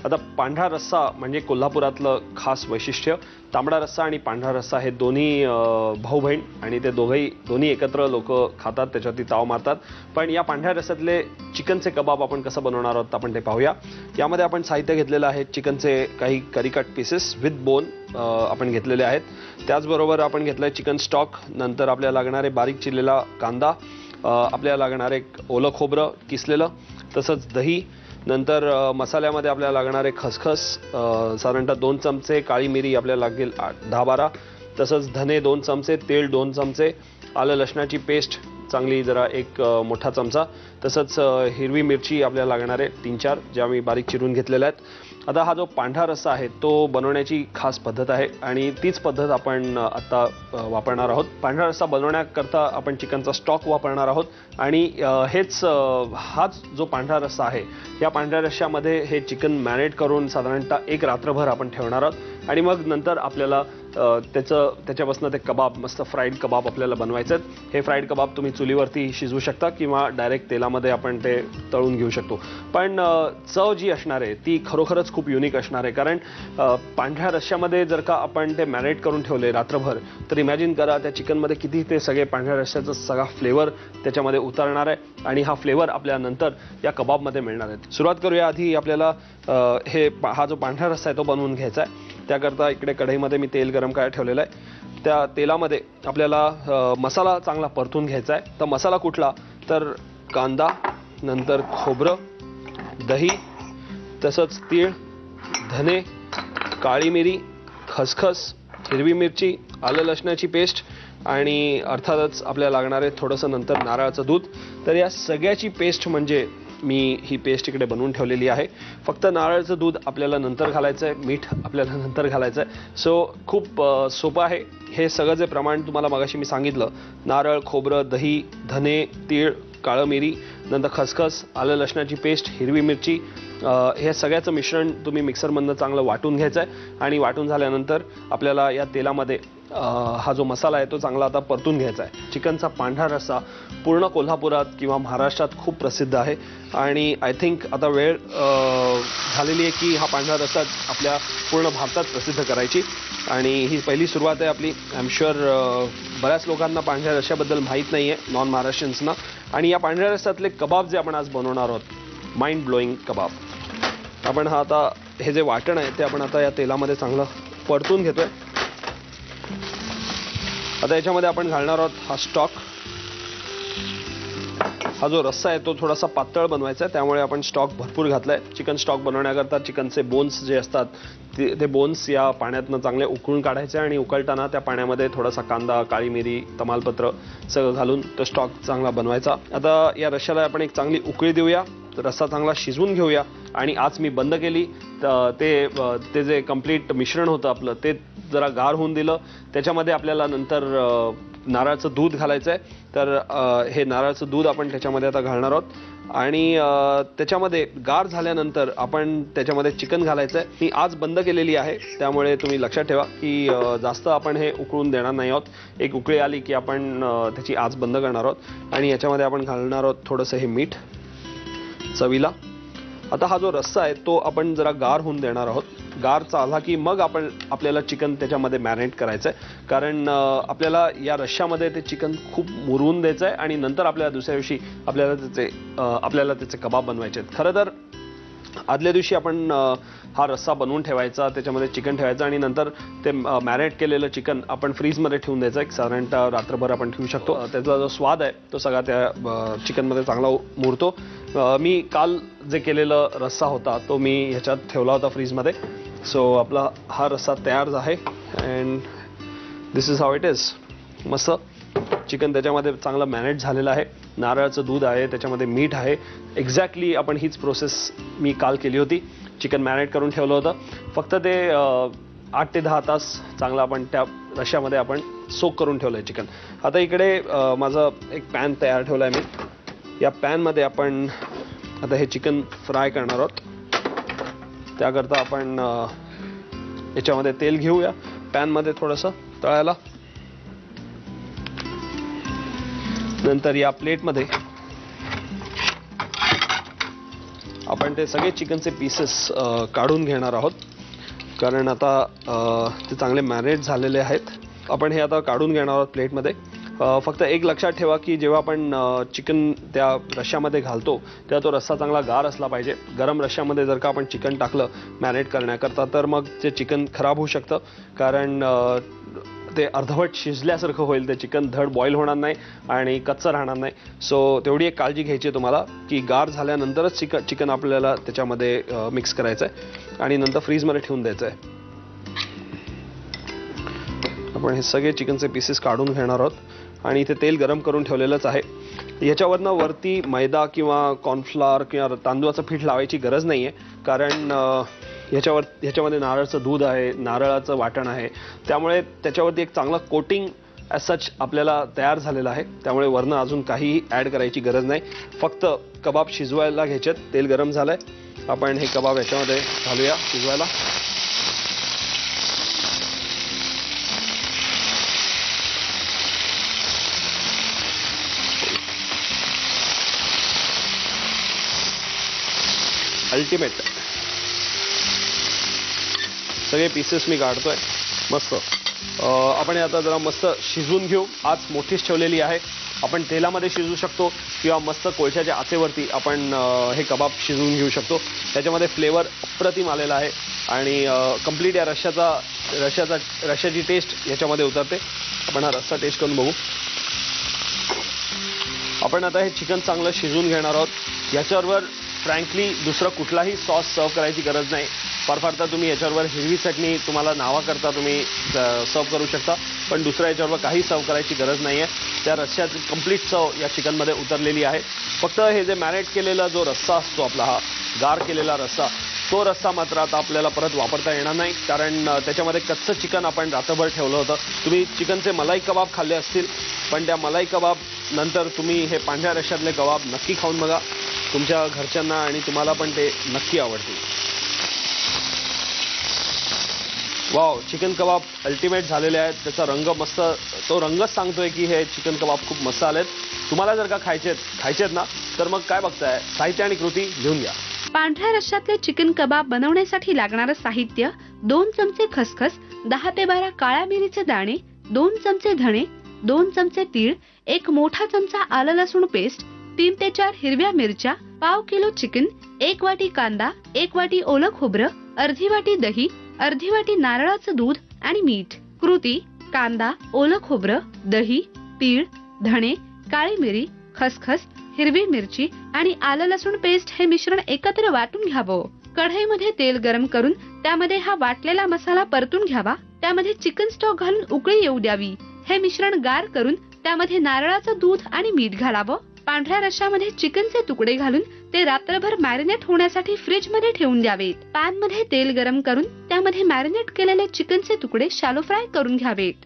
आता पांढरा रस्सा म्हणजे कोल्हापुरातलं खास वैशिष्ट्य. तांबडा रस्सा आणि पांढरा रस्सा हे दोन्ही भाऊ बहीण आणि ते दोन्ही एकत्र लोक खातात, त्याच्यावरती ताव मारतात. पण या पांढऱ्या रस्स्यातले चिकनचे कबाब आपण कसं बनवणार आहोत आपण ते पाहूया. यामध्ये आपण साहित्य घेतलेलं आहे चिकनचे काही करी कट पीसेस विथ बोन आपण घेतलेले आहेत. त्याचबरोबर आपण घेतलंय चिकन स्टॉक. नंतर आपल्याला लागणारे बारीक चिरलेला कांदा, आपल्याला लागणारे ओलं खोबरं किसलेलं, तसंच दही. नंतर मसाल्यामध्ये आपल्याला लागणारे खसखस साधारणतः 2 चमचे, काळी मिरी आपल्याला लागेल 10-12, तसंच धने 2 चमचे, तेल 2 चमचे, आलं लसणाची पेस्ट चांगली जरा 1 मोठा चमचा, तसंच हिरवी मिरची आपल्याला लागणारे 3-4 ज्या मी बारीक चिरून घेतलेल्या आहेत. आता हा जो पांढरा रस्सा आहे तो बनवण्याची खास पद्धत आहे आणि तीच पद्धत आपण आता वापरणार आहोत. पांढरा रस्सा बनवण्याकरता आपण चिकनचा स्टॉक वापरणार आहोत आणि हाच जो पांढरा रस्सा आहे या पांढऱ्या रस्स्यामध्ये हे चिकन मॅरिनेट करून साधारणतः 1 रात्रभर आपण ठेवणार आहोत आणि मग नंतर आपल्याला त्याच्यापासून ते कबाब, मस्त फ्राईड कबाब आपल्याला बनवायचे आहेत. हे फ्राईड कबाब तुम्ही चुलीवरती शिजवू शकता किंवा डायरेक्ट तेलामध्ये आपण ते तळून घेऊ शकतो. पण चव जी असणार आहे ती खरोखरच खूप युनिक असणार आहे. कारण पांढऱ्या रस्स्यामध्ये जर का आपण ते मॅरिनेट करून ठेवले रात्रभर तर इमॅजिन करा त्या चिकनमध्ये किती ते सगळे पांढऱ्या रस्स्याचा सगळा फ्लेवर त्याच्यामध्ये उतरणार आहे आणि हा फ्लेवर आपल्या नंतर या कबाबमध्ये मिळणार आहे. सुरुवात करूया. आधी आपल्याला हा जो पांढरा रस्सा आहे तो बनवून घ्यायचा आहे. त्याकरता इकडे कढईमध्ये मी तेल गरम करायला ठेवलेलं आहे. त्या तेलामध्ये आपल्याला मसाला चांगला परतून घ्यायचा आहे. तर मसाला कुठला तर कांदा, नंतर खोबरं, दही, तसंच तीळ, धने, काळी मिरी, खसखस, हिरवी मिरची, आलं लसणाची पेस्ट आणि अर्थातच आपल्याला लागणारे थोडंसं नंतर नारळाचं दूध. तर या सगळ्याची पेस्ट म्हणजे मी ही पेस्ट इकडे बनवून ठेवलेली आहे. फक्त नारळाचं दूध आपल्याला नंतर घालायचं आहे, मीठ आपल्याला नंतर घालायचं आहे. सो खूप सोपं आहे. हे सगळं जे प्रमाण तुम्हाला मगाशी मी सांगितलं, नारळ, खोबरं, दही, धने, तीळ, काळं मिरी, नंतर खसखस, आलं लसणाची पेस्ट, हिरवी मिरची, हे सगळ्याचं मिश्रण तुम्ही मिक्सरमधनं चांगलं वाटून घ्यायचं आहे आणि वाटून झाल्यानंतर आपल्याला या तेलामध्ये हा जो मसाला आहे तो चांगला आता परतून घ्यायचा आहे. चिकनचा पांढरा रस्सा पूर्ण कोल्हापुरात किंवा महाराष्ट्रात खूप प्रसिद्ध आहे आणि आय थिंक आता वेळ झालेली आहे की हा पांढरा रस्सा आपल्या पूर्ण भारतात प्रसिद्ध करायची आणि ही पहिली सुरुवात आहे आपली. आय एम शुअर बऱ्याच लोकांना पांढऱ्या रस्स्याबद्दल माहीत नाही आहे, नॉन महाराष्ट्रीयन्सना. आणि या पांढऱ्या रस्स्यातले कबाब जे आपण आज बनवणार आहोत, माइंड ब्लोईंग कबाब. आपण हे जे वाटण आहे ते आपण आता या तेलामध्ये चांगलं परतून घेतोय. आता याच्यामध्ये आपण घालणार आहोत हा स्टॉक. हा जो रस्सा आहे तो थोडासा पातळ बनवायचा आहे, त्यामुळे आपण स्टॉक भरपूर घातलाय. चिकन स्टॉक बनवण्याकरता चिकनचे बोन्स जे असतात ते बोन्स या पाण्यातनं चांगले उकळून काढायचे आणि उकळताना त्या पाण्यामध्ये थोडासा कांदा, काळी मिरी, तमालपत्र सगळं घालून तो स्टॉक चांगला बनवायचा. आता या रश्श्याला आपण एक चांगली उकळी देऊया, रस्सा चांगला शिजवून घेऊया आणि आज मी बंद केली. ते जे कंप्लीट मिश्रण होतं आपलं ते जरा गार होऊन दिलं. त्याच्यामध्ये आपल्याला नंतर नारळाचं दूध घालायचं आहे. तर हे नारळाचं दूध आपण त्याच्यामध्ये आता घालणार आहोत आणि त्याच्यामध्ये गार झाल्यानंतर आपण त्याच्यामध्ये चिकन घालायचं आहे. मी आज बंद केलेली आहे, त्यामुळे तुम्ही लक्षात ठेवा की जास्त आपण हे उकळून देणार नाही आहोत. एक उकळी आली की आपण त्याची आज बंद करणार आहोत आणि याच्यामध्ये आपण घालणार आहोत थोडंसं हे मीठ चवीला. आता हा जो रस्सा आहे तो आपण जरा गार होऊन देणार आहोत. गार झाला की मग आपल्याला चिकन त्याच्यामध्ये मॅरिनेट करायचं आहे, कारण आपल्याला या रश्श्यामध्ये ते चिकन खूप मुरवून द्यायचं आहे आणि नंतर आपल्याला दुसऱ्या दिवशी आपल्याला त्याचे कबाब बनवायचे आहेत. खरं तर आदल्या दिवशी आपण हा रस्सा बनवून ठेवायचा, त्याच्यामध्ये चिकन ठेवायचं आणि नंतर ते मॅरिनेट केलेलं चिकन आपण फ्रीजमध्ये ठेवून द्यायचं. एक साधारणतः रात्रभर आपण ठेवू शकतो. त्याचा जो स्वाद आहे तो सगळा त्या चिकनमध्ये चांगला मुरतो. मी काल जे केलेलं रस्सा होता तो मी ह्याच्यात ठेवला होता फ्रीजमध्ये. सो आपला हा रस्सा तयार आहे and this is how it is. मस्त चिकन त्याच्यामध्ये चांगलं मॅरिनेट झालेलं आहे. नारळाचं दूध आहे, त्याच्यामध्ये मीठ आहे. एक्झॅक्टली आपण हीच प्रोसेस मी काल केली होती. चिकन मॅरिनेट करून ठेवलं होतं. फक्त ते 8 ते 10 तास चांगलं आपण त्या रश्श्यामध्ये आपण सोक करून ठेवलं आहे चिकन. आता इकडे माझं एक पॅन तयार ठेवला आहे मी. या पॅनमध्ये आपण आता हे चिकन फ्राय करणार आहोत. त्याकरता आपण याच्यामध्ये तेल घेऊया पॅनमध्ये थोडंसं तळायला. नंतर या प्लेटमध्ये आपण ते सगळे चिकनचे पीसेस काढून घेणार आहोत, कारण आता ते चांगले मॅरिनेट झालेले आहेत. आपण हे आता काढून घेणार आहोत प्लेटमध्ये. फक्त एक लक्षात ठेवा की जेव्हा आपण चिकन त्या रश्श्यामध्ये घालतो तेव्हा तो रस्सा चांगला गार असला पाहिजे. गरम रश्श्यामध्ये जर का आपण चिकन टाकलं मॅरिनेट करण्याकरता तर मग ते चिकन खराब होऊ शकतं, कारण ते अर्धवट शिजल्यासारखं होईल. ते चिकन धड बॉईल होणार नाही आणि कच्चं राहणार नाही. सो तेवढी एक काळजी घ्यायची आहे तुम्हाला की गार झाल्यानंतरच चिकन आपल्याला त्याच्यामध्ये मिक्स करायचं आहे आणि नंतर फ्रीजमध्ये ठेवून द्यायचं आहे. आपण हे सगळे चिकनचे पीसेस काढून घेणार आहोत आणि इथे तेल गरम करून ठेवलेलंच आहे. याच्यावरनं वरती मैदा किंवा कॉर्नफ्लॉवर किंवा तांदूळाचं पीठ लावायची गरज नाही आहे, कारण ह्याच्यामध्ये नारळाचं दूध आहे, नारळाचं वाटण आहे, त्यामुळे त्याच्यावरती एक चांगला कोटिंग ॲज सच आपल्याला तयार झालेला आहे. त्यामुळे वरनं अजून काहीही ॲड करायची गरज नाही. फक्त कबाब शिजवायला घ्यायचेत. तेल गरम झालं आहे. आपण हे कबाब याच्यामध्ये घालूया शिजवायला. अल्टिमेट सगळे पीसेस मी काढतोय मस्त. आपण आता जरा मस्त शिजवून घेऊ. आज मोठीच ठेवलेली आहे. आपण तेलामध्ये शिजवू शकतो किंवा मस्त कोळशाच्या आचेवरती आपण हे कबाब शिजवून घेऊ शकतो. त्याच्यामध्ये फ्लेवर अप्रतिम आलेला आहे आणि कंप्लीट या रश्श्याची टेस्ट याच्यामध्ये उतरते. आपण हा रस्सा टेस्ट करून बघू. आपण आता हे चिकन चांगलं शिजवून घेणार आहोत. याच्यावर फ्रँकली दुसरा कुठलाही सॉस सर्व करायची गरज नाही. फार तर तुम्ही याच्यावर हिरवी चटणी तुम्हाला नावाकरता तुम्ही सर्व करू शकता, पण दुसऱ्या याच्यावर काही सर्व करायची गरज नाही आहे. त्या रश्श्याची कंप्लीट चव या चिकनमध्ये उतरलेली आहे. फक्त हे जे मॅरिनेट केलेला जो रस्सा असतो आपला, हा गार केलेला रस्सा, तो रस्सा मात्र आता आपल्याला परत वापरता येणार नाही, कारण त्याच्यामध्ये कच्चं चिकन आपण रात्रभर ठेवलं होतं. तुम्ही चिकनचे मलाई कबाब खाल्ले असतील, पण त्या मलाई कबाब नंतर तुम्ही हे पांढऱ्या रश्श्यातले कबाब नक्की खाऊन बघा. तुमच्या घरच्यांना आणि तुम्हाला पण ते नक्की आवडतील. वाव, चिकन कबाब अल्टिमेट झालेले आहेत. त्याचा रंग मस्त, तो रंगच सांगतोय की हे चिकन कबाब खूप मस्त आलेत. तुम्हाला जर का खायचेत ना, तर मग काय बघताय, साहित्य आणि कृती लिहून घ्या. पांढऱ्या रश्श्यातले चिकन कबाब बनवण्यासाठी लागणारं साहित्य: 2 चमचे खसखस, 10 ते 12 काळ्या मिरीचे दाणे, 2 चमचे धणे, 2 चमचे तीळ, 1 मोठा चमचा आलं लसूण पेस्ट, 3 ते 4 हिरव्या मिरच्या, पाव किलो चिकन, 1 वाटी कांदा, 1 वाटी ओलं खोबरं, अर्धी वाटी दही, अर्धी वाटी नारळाचं दूध आणि मीठ. कृती: कांदा, ओलं खोबरं, दही, तीळ, धणे, काळी मिरी, खसखस, हिरवी मिरची आणि आलं लसूण पेस्ट हे मिश्रण एकत्र वाटून घ्यावं. कढईमध्ये तेल गरम करून त्यामध्ये हा वाटलेला मसाला परतून घ्यावा. त्यामध्ये चिकन स्टॉक घालून उकळी येऊ द्यावी. हे मिश्रण गार करून त्यामध्ये नारळाचं दूध आणि मीठ घालावं. पांढऱ्या रश्श्यामध्ये चिकनचे तुकडे घालून ते रात्रभर मॅरिनेट होण्यासाठी फ्रीज मध्ये ठेवून द्यावेत. पॅन मध्ये तेल गरम करून त्यामध्ये मॅरिनेट केलेले चिकनचे तुकडे शॅलो फ्राय करून घ्यावेत.